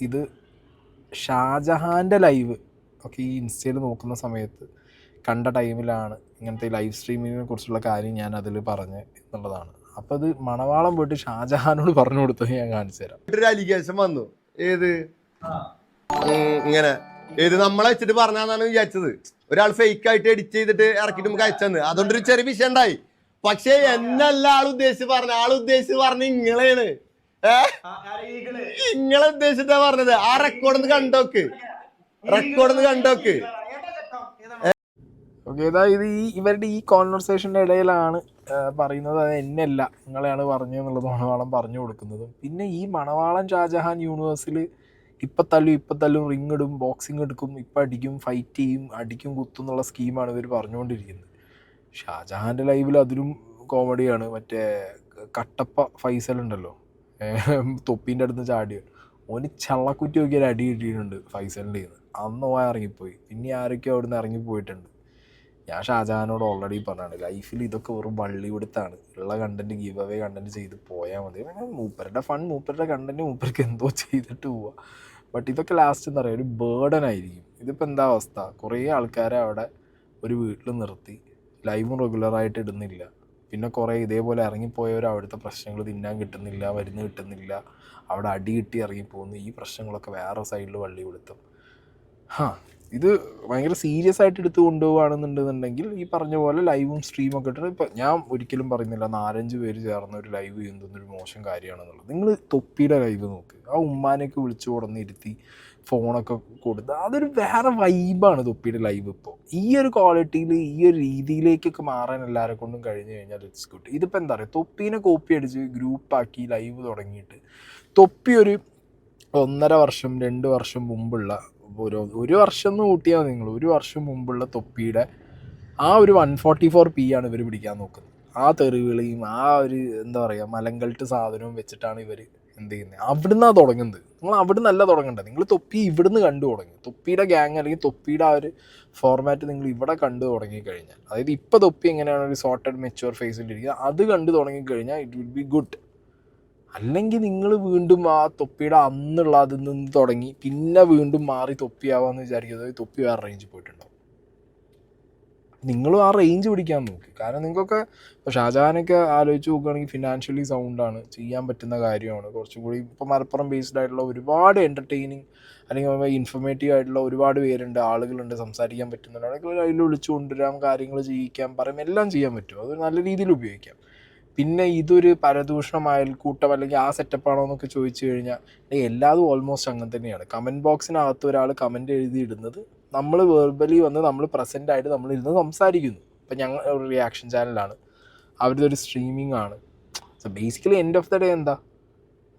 ഇത് ഷാജഹാൻ്റെ ലൈവ് ഒക്കെ ഈ ഇൻസ്റ്റയിൽ നോക്കുന്ന സമയത്ത് കണ്ട ടൈമിലാണ് ഇങ്ങനത്തെ ലൈവ് സ്ട്രീമിങ്ങിനെ കുറിച്ചുള്ള കാര്യം ഞാൻ അതിൽ പറഞ്ഞ് എന്നുള്ളതാണ്. അപ്പോൾ അത് മണവാളം പോയിട്ട് ഷാജഹാനോട് പറഞ്ഞു കൊടുത്തത് ഞാൻ കാണിച്ചു തരാം. ഒരു അലിഗേഷൻ വന്നു. ഏത് ഇങ്ങനെ ഏത് നമ്മളെ വെച്ചിട്ട് പറഞ്ഞാന്നാണ് വിചാരിച്ചത്. ഒരാൾ ഫേക്ക് ആയിട്ട് എഡിറ്റ് ചെയ്തിട്ട് ഇറക്കിട്ട് നമുക്ക് അയച്ചെന്ന്. അതുകൊണ്ടൊരു ചെറിയ വിഷയം ഉണ്ടായി. പക്ഷെ എന്നല്ല ആൾ ഉദ്ദേശിച്ച് പറഞ്ഞ ഇങ്ങളെയാണ്. ഇങ്ങളെ ഉദ്ദേശിച്ചിട്ടാ പറഞ്ഞത്. ആ റെക്കോർഡൊന്ന് കണ്ടോക്ക്. ഓക്കെ, അതായത് ഇവരുടെ ഈ കോൺവെർസേഷൻ്റെ ഇടയിലാണ് പറയുന്നത് അത് എന്നല്ല നിങ്ങളെയാണ് പറഞ്ഞതെന്നുള്ളത് മണവാളം പറഞ്ഞു കൊടുക്കുന്നതും. പിന്നെ ഈ മണവാളൻ ഷാജഹാൻ യൂണിവേഴ്സിൽ ഇപ്പം തല്ലും റിങ് ഇടും, ബോക്സിങ് എടുക്കും, ഇപ്പം അടിക്കും, ഫൈറ്റ് ചെയ്യും, അടിക്കും കുത്തും എന്നുള്ള സ്കീമാണ് ഇവർ പറഞ്ഞുകൊണ്ടിരിക്കുന്നത്. ഷാജഹാൻ്റെ ലൈവിൽ അതിലും കോമഡിയാണ്. മറ്റേ കട്ടപ്പ ഫൈസൽ ഉണ്ടല്ലോ, തൊപ്പീൻ്റെ അടുത്ത് ചാടിയ ഓന് ചള്ളക്കുറ്റി നോക്കി ഒരു അടി കിട്ടിയിട്ടുണ്ട് ഫൈസലിൻ്റെ നിന്ന്. അന്ന് ഇറങ്ങിപ്പോയി. പിന്നെ ആരൊക്കെയോ അവിടെ നിന്ന് ഇറങ്ങിപ്പോയിട്ടുണ്ട്. ഞാൻ ഷാജഹാനോട് ഓൾറെഡി പറഞ്ഞാണ്, ലൈഫിൽ ഇതൊക്കെ വെറും വള്ളി കൊടുത്താണ്. ഉള്ള കണ്ടന്റ് ഗീവ് അവേ കണ്ടന്റ് ചെയ്ത് പോയാൽ മതി. മൂപ്പരുടെ മൂപ്പരുടെ കണ്ടന്റ് മൂപ്പർക്ക് എന്തോ ചെയ്തിട്ട് പോവുക. ബട്ട് ഇതൊക്കെ ലാസ്റ്റ് എന്താ പറയുക, ഒരു ബേർഡൻ ആയിരിക്കും. ഇതിപ്പോൾ എന്താ അവസ്ഥ, കുറേ ആൾക്കാരെ അവിടെ ഒരു വീട്ടിൽ നിർത്തി ലൈവും റെഗുലറായിട്ട് ഇടുന്നില്ല. പിന്നെ കുറേ ഇതേപോലെ ഇറങ്ങിപ്പോയവർ അവിടുത്തെ പ്രശ്നങ്ങൾ തിന്നാൻ കിട്ടുന്നില്ല, മരുന്ന് കിട്ടുന്നില്ല, അവിടെ അടി കിട്ടി ഇറങ്ങിപ്പോകുന്നു. ഈ പ്രശ്നങ്ങളൊക്കെ വേറെ സൈഡിൽ വള്ളി കൊടുത്തും. ഇത് ഭയങ്കര സീരിയസ് ആയിട്ട് എടുത്ത് കൊണ്ടുപോകുകയാണെന്നുണ്ടെന്നുണ്ടെങ്കിൽ ഈ പറഞ്ഞ പോലെ ലൈവും സ്ട്രീമൊക്കെ ഇട്ടിട്ട് ഇപ്പം ഞാൻ ഒരിക്കലും പറയുന്നില്ല 4-5 പേര് ചേർന്ന് ഒരു ലൈവ് ചെയ്യുന്നതൊരു മോശം കാര്യമാണെന്നുള്ളത്. നിങ്ങൾ തൊപ്പിയുടെ ലൈവ് നോക്ക്, ആ ഉമ്മാനെയൊക്കെ വിളിച്ചു കൊടുന്നിരുത്തി ഫോണൊക്കെ കൊടുത്ത് അതൊരു വേറെ വൈബാണ് തൊപ്പിയുടെ ലൈവ്. ഇപ്പോൾ ഈ ഒരു ക്വാളിറ്റിയിൽ ഈ ഒരു രീതിയിലേക്കൊക്കെ മാറാൻ എല്ലാവരെ കൊണ്ടും കഴിഞ്ഞ് കഴിഞ്ഞാൽ ഇറ്റ്സ് ഗുഡ്. ഇതിപ്പോൾ എന്താ പറയുക, തൊപ്പീനെ കോപ്പി അടിച്ച് ഗ്രൂപ്പാക്കി ലൈവ് തുടങ്ങിയിട്ട് തൊപ്പി ഒരു 1.5 വർഷം 2 വർഷം മുമ്പുള്ള ഒരു വർഷം എന്ന് കൂട്ടിയാൽ നിങ്ങൾ 1 വർഷം മുമ്പുള്ള തൊപ്പിയുടെ ആ ഒരു 144p ആണ് ഇവർ പിടിക്കാൻ നോക്കുന്നത്. ആ തെറിവിളിയും ആ ഒരു എന്താ പറയുക മലങ്കൾട്ട് സാധനവും വെച്ചിട്ടാണ് ഇവർ എന്ത് ചെയ്യുന്നത്. അവിടുന്നാണ് തുടങ്ങുന്നത്. നിങ്ങൾ അവിടെ നല്ല തുടങ്ങേണ്ടത്. നിങ്ങൾ തൊപ്പി ഇവിടുന്ന് കണ്ടു തുടങ്ങി, തൊപ്പിയുടെ ഗ്യാങ് അല്ലെങ്കിൽ തൊപ്പിയുടെ ആ ഒരു ഫോർമാറ്റ് നിങ്ങൾ ഇവിടെ കണ്ടു തുടങ്ങിക്കഴിഞ്ഞാൽ, അതായത് ഇപ്പോൾ തൊപ്പി എങ്ങനെയാണ് ഒരു സോർട്ടഡ് മെച്യൂർ ഫേസിലിരിക്കുക അത് കണ്ടു തുടങ്ങിക്കഴിഞ്ഞാൽ ഇറ്റ് വിൽ ബി ഗുഡ്. അല്ലെങ്കിൽ നിങ്ങൾ വീണ്ടും ആ തൊപ്പിയുടെ അന്നുള്ള അതിൽ നിന്ന് തുടങ്ങി പിന്നെ വീണ്ടും മാറി തൊപ്പിയാവാന്ന് വിചാരിക്കുന്നത് തൊപ്പി വേറെ റേഞ്ച് പോയിട്ടുണ്ടാവും. നിങ്ങളും ആ റേഞ്ച് പിടിക്കാൻ നോക്കി. കാരണം നിങ്ങൾക്കൊക്കെ ഇപ്പോൾ ഷാജഹാനൊക്കെ ആലോചിച്ച് നോക്കുകയാണെങ്കിൽ ഫിനാൻഷ്യലി സൗണ്ടാണ്, ചെയ്യാൻ പറ്റുന്ന കാര്യമാണ്. കുറച്ചും കൂടി ഇപ്പോൾ മലപ്പുറം ബേസ്ഡ് ആയിട്ടുള്ള ഒരുപാട് എൻ്റർടൈനിങ് അല്ലെങ്കിൽ ഇൻഫർമേറ്റീവ് ആയിട്ടുള്ള ഒരുപാട് പേരുണ്ട്, ആളുകളുണ്ട്, സംസാരിക്കാൻ പറ്റുന്നുണ്ട്. അതിൽ വിളിച്ചു കൊണ്ടുവരാം, കാര്യങ്ങൾ ചെയ്യിക്കാം, പറയും, എല്ലാം ചെയ്യാൻ പറ്റും. അത് നല്ല രീതിയിൽ ഉപയോഗിക്കാം. പിന്നെ ഇതൊരു പരദൂഷണം അയൽക്കൂട്ടം അല്ലെങ്കിൽ ആ സെറ്റപ്പാണോ എന്നൊക്കെ ചോദിച്ചു കഴിഞ്ഞാൽ എല്ലാതും ഓൾമോസ്റ്റ് അങ്ങനെ തന്നെയാണ്. കമൻറ്റ് ബോക്സിനകത്ത് ഒരാൾ കമൻറ്റ് എഴുതി ഇടുന്നത് നമ്മൾ വെർബലി വന്ന് നമ്മൾ പ്രസൻ്റ് ആയിട്ട് നമ്മളിരുന്ന് സംസാരിക്കുന്നു. ഇപ്പം ഞങ്ങൾ ഒരു റിയാക്ഷൻ ചാനലാണ്, അവരുടെ ഒരു സ്ട്രീമിംഗ് ആണ്. So basically end of the day എന്താ,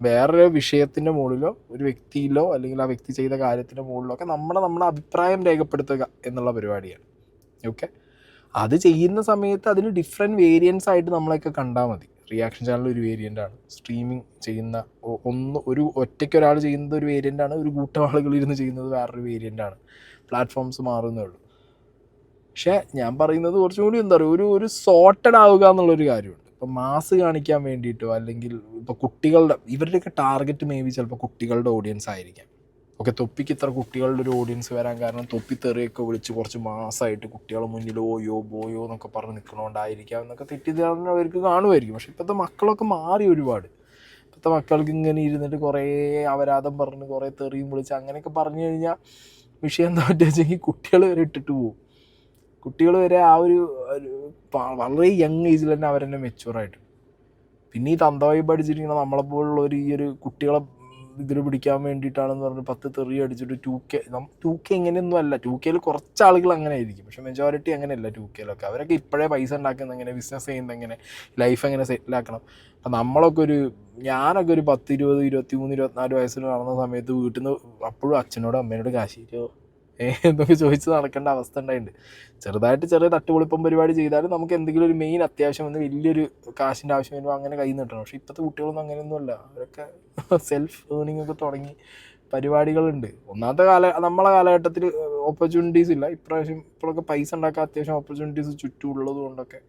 വേറൊരു വിഷയത്തിൻ്റെ മുകളിലോ ഒരു വ്യക്തിയിലോ അല്ലെങ്കിൽ ആ വ്യക്തി ചെയ്ത കാര്യത്തിൻ്റെ മുകളിലോ ഒക്കെ നമ്മുടെ അഭിപ്രായം രേഖപ്പെടുത്തുക എന്നുള്ള പരിപാടിയാണ്. ഓക്കെ, അത് ചെയ്യുന്ന സമയത്ത് അതിന് ഡിഫറെൻറ്റ് വേരിയൻസ് ആയിട്ട് നമ്മളൊക്കെ കണ്ടാൽ മതി. റിയാക്ഷൻ ചാനൽ ഒരു വേരിയൻ്റാണ്, സ്ട്രീമിംഗ് ചെയ്യുന്ന ഒരു ഒറ്റയ്ക്ക് ഒരാൾ ചെയ്യുന്നത് ഒരു വേരിയൻ്റാണ്, ഒരു കൂട്ടം ആളുകൾ ഇരുന്ന് ചെയ്യുന്നത് വേറൊരു വേരിയൻ്റാണ്. പ്ലാറ്റ്ഫോംസ് മാറുന്നേ ഉള്ളൂ. പക്ഷേ ഞാൻ പറയുന്നത് കുറച്ചും കൂടി എന്താ പറയുക, ഒരു സോർട്ടഡ് ആവുക എന്നുള്ളൊരു കാര്യമുണ്ട്. ഇപ്പോൾ മാസ് കാണിക്കാൻ വേണ്ടിയിട്ടോ അല്ലെങ്കിൽ ഇപ്പോൾ കുട്ടികളുടെ ഇവരുടെയൊക്കെ ടാർഗറ്റ് മേ ബി ചിലപ്പോൾ കുട്ടികളുടെ ഓഡിയൻസ് ആയിരിക്കാം. ഓക്കെ, തൊപ്പിക്ക് ഇത്ര കുട്ടികളുടെ ഒരു ഓഡിയൻസ് വരാൻ കാരണം തൊപ്പി തെറിയൊക്കെ വിളിച്ച് കുറച്ച് മാസമായിട്ട് കുട്ടികളെ മുന്നിൽ ഓയോ ബോയോ എന്നൊക്കെ പറഞ്ഞ് നിൽക്കണോണ്ടായിരിക്കാം എന്നൊക്കെ തെറ്റിദ്ധാരണ അവർക്ക് കാണുമായിരിക്കും. പക്ഷെ ഇപ്പോഴത്തെ മക്കളൊക്കെ മാറി ഒരുപാട്. ഇപ്പോഴത്തെ മക്കൾക്ക് ഇങ്ങനെ ഇരുന്നിട്ട് കുറേ അപരാധം പറഞ്ഞ് കുറേ തെറിയും വിളിച്ച് അങ്ങനെയൊക്കെ പറഞ്ഞു കഴിഞ്ഞാൽ വിഷയം എന്താ പറ്റുക വെച്ചെങ്കിൽ കുട്ടികൾ വരെ ഇട്ടിട്ട് പോകും. കുട്ടികൾ വരെ ആ ഒരു വളരെ യങ് ഏജിൽ തന്നെ അവരെന്നെ മെച്യൂറായിട്ട്. പിന്നെ ഈ തന്തവായി പഠിച്ചിരിക്കുന്ന നമ്മളെപ്പോലുള്ള ഈ ഒരു കുട്ടികളെ ഇതിൽ പിടിക്കാൻ വേണ്ടിയിട്ടാണെന്ന് പറഞ്ഞ് 10 തെറി അടിച്ചിട്ട് 2K ഇങ്ങനെയൊന്നും അല്ല. 2Kയിൽ കുറച്ച് ആളുകൾ അങ്ങനെ ആയിരിക്കും, പക്ഷെ മെജോറിറ്റി അങ്ങനെയല്ല. 2Kയിലൊക്കെ അവരൊക്കെ ഇപ്പോഴേ പൈസ ഉണ്ടാക്കുന്നത് എങ്ങനെ, ബിസിനസ് ചെയ്യുന്നത് എങ്ങനെ, ലൈഫ് എങ്ങനെ സെറ്റിലാക്കണം. അപ്പം നമ്മളൊക്കെ ഞാനൊക്കെ ഒരു 10, 20, 23, 24 വയസ്സിൽ നടന്ന സമയത്ത് വീട്ടിൽ നിന്ന് അപ്പോഴും അച്ഛനോട് അമ്മേനോട് കാശ് തരുമോ എന്നൊക്കെ ചോദിച്ച് നടക്കേണ്ട അവസ്ഥ ഉണ്ടായിട്ടുണ്ട്. ചെറുതായിട്ട് ചെറിയ തട്ടുപൊളിപ്പം പരിപാടി ചെയ്താലും നമുക്ക് എന്തെങ്കിലും ഒരു മെയിൻ അത്യാവശ്യം വന്ന് വലിയൊരു കാശിൻ്റെ ആവശ്യം വരുമ്പോൾ അങ്ങനെ കയ്യിൽ നിന്ന് കിട്ടണം. പക്ഷേ ഇപ്പോഴത്തെ കുട്ടികളൊന്നും അങ്ങനെയൊന്നും അല്ല. അവരൊക്കെ സെൽഫ് ഏണിംഗ് ഒക്കെ തുടങ്ങി പരിപാടികളുണ്ട്. ഒന്നാമത്തെ നമ്മളെ കാലഘട്ടത്തിൽ ഓപ്പർച്യൂണിറ്റീസ് ഇല്ല. ഇപ്പോഴൊക്കെ പൈസ ഉണ്ടാക്കാൻ അത്യാവശ്യം ഓപ്പർച്യൂണിറ്റീസ് ചുറ്റും ഉള്ളത് കൊണ്ടൊക്കെ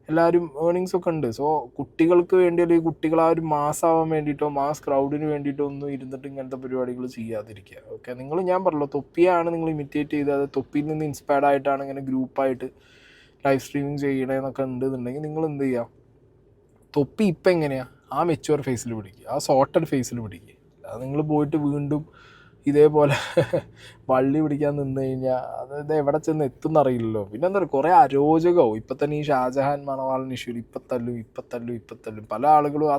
എല്ലാവരും ഏണിങ്സ് ഒക്കെ ഉണ്ട്. സോ കുട്ടികൾക്ക് വേണ്ടി അല്ലെങ്കിൽ കുട്ടികൾ ആ ഒരു മാസ്സാവാൻ വേണ്ടിയിട്ടോ മാസ് ക്രൗഡിന് വേണ്ടിയിട്ടോ ഒന്നും ഇരുന്നിട്ട് ഇങ്ങനത്തെ പരിപാടികൾ ചെയ്യാതിരിക്കുക. ഓക്കെ, ഞാൻ പറഞ്ഞല്ലോ, തൊപ്പിയാണ് നിങ്ങൾ ഇമിറ്റേറ്റ് ചെയ്തത്, തൊപ്പിയിൽ നിന്ന് ഇൻസ്പയർഡ് ആയിട്ടാണ് ഇങ്ങനെ ഗ്രൂപ്പായിട്ട് ലൈവ് സ്ട്രീമിങ് ചെയ്യണമെന്നൊക്കെ ഉണ്ടെന്നുണ്ടെങ്കിൽ നിങ്ങൾ എന്ത് ചെയ്യുക, തൊപ്പി ഇപ്പം എങ്ങനെയാണ് ആ മെച്യൂർ ഫേസിൽ പിടിക്കുക, ആ സോർട്ടഡ് ഫേസിൽ പിടിക്കുക. അത് നിങ്ങൾ പോയിട്ട് വീണ്ടും ഇതേപോലെ വള്ളി പിടിക്കാൻ നിന്ന് കഴിഞ്ഞാൽ അത് എവിടെ ചെന്ന് എത്തുന്നറിയില്ലല്ലോ. പിന്നെ എന്താ പറയുക, കുറേ അരോചകവും. ഇപ്പം തന്നെ ഈ ഷാജഹാൻ മണവാളൻ ഇഷ്യൂല് ഇപ്പത്തല്ലും പല ആളുകളും ആ